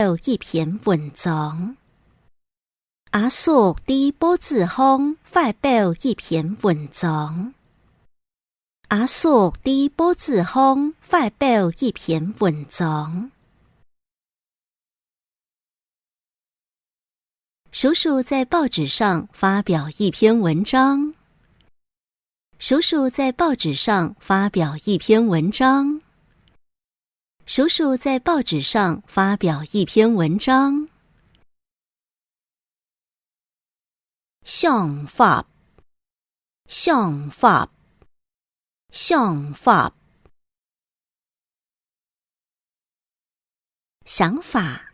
表一篇文章。阿叔伫报纸上发表一篇文章。阿叔伫报纸上发表一篇文章。叔叔在报纸上发表一篇文章。叔叔在报纸上发表一篇文章。叔叔在报纸上发表一篇文章。想法，想法，想法，想法，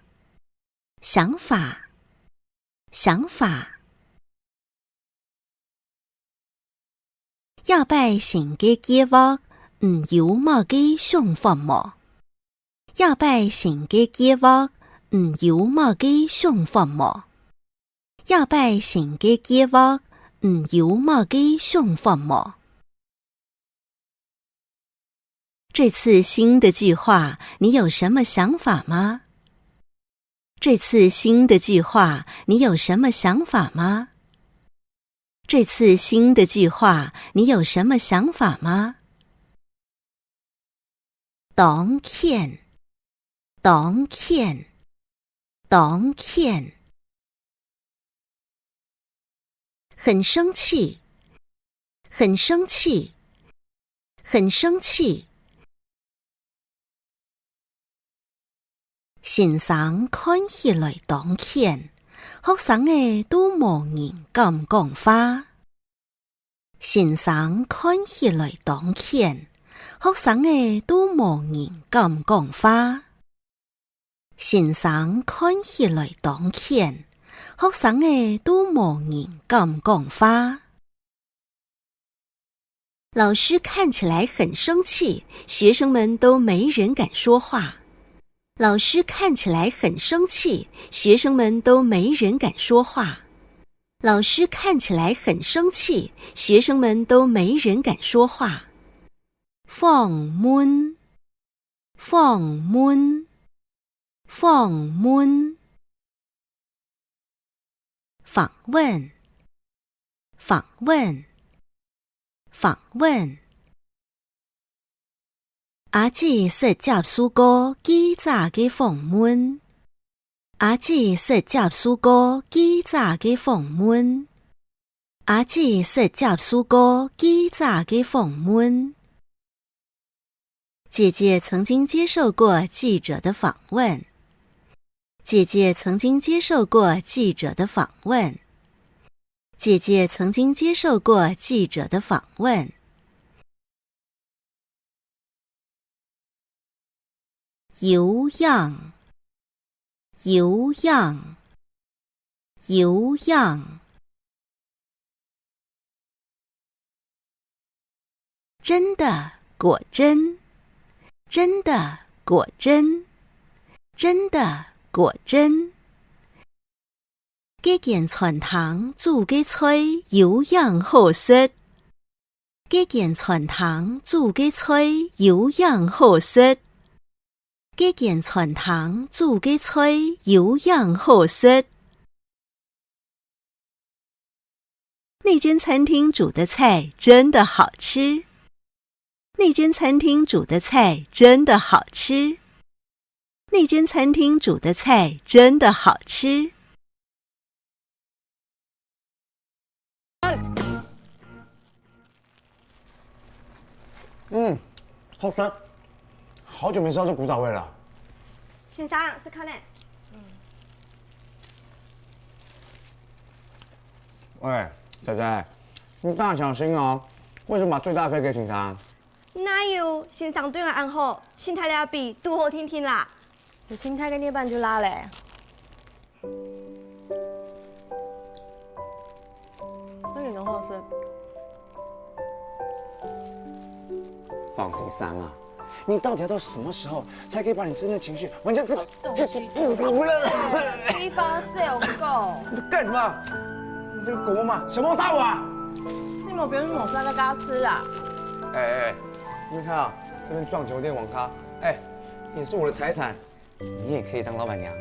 想法，想法。亚百姓嘅计划唔有乜嘅想法么？亚百姓嘅计划唔有乜嘅想法么？亚百姓嘅计划唔有乜嘅想法么？这次新的计划，你有什么想法吗？这次新的计划，你有什么想法吗？这次新的计划，你有什么想法吗？当天，当天，当天。很生气，很生气，很生气。先生看起来当天，学生嘅都无人敢讲话。先生看起来当天，学生嘅都无人敢讲话。先生看起来当天，学生嘅都无人敢讲话。老师看起来很生气，学生们都没人敢说话。老师看起来很生气，学生们都没人敢说话。老师看起来很生气，学生们都没人敢说话。放闷，放闷，放闷。访问，访问，访问。阿姊说接受过记者嘅访问。阿姊说接受过记者嘅访问。阿姊说接受过记者嘅访问。姐姐曾经接受过记者的访问。姐姐曾经接受过记者的访问。姐姐曾经接受过记者的访问。有氧，有氧，有氧。真的，果真，真的，果真，真的，果真。这件传糖煮嘅菜有氧好食。这件传糖煮嘅菜有氧好食。这件传糖煮嘅菜有氧好食。那间餐厅煮的菜真的好吃。那间餐厅煮的菜真的好吃。那间餐厅煮的菜真的好吃。好吃。好久没吃到这古早味了。先生，是可能。喂，仔仔，你大小心哦！为什么把最大的可以给警察？哪有先生对我安好，心态了比多好听听啦。有心态跟捏板就拉嘞。这个浓厚是。放心三啊，你到底要到什么时候才可以把你真的情绪完全不了？一发小狗。你在干什么？你这个狗妈妈想谋杀我啊！你有别人猛杀在给他吃啊？哎，你看啊，这边撞酒店网咖，哎，也是我的财产，你也可以当老板娘。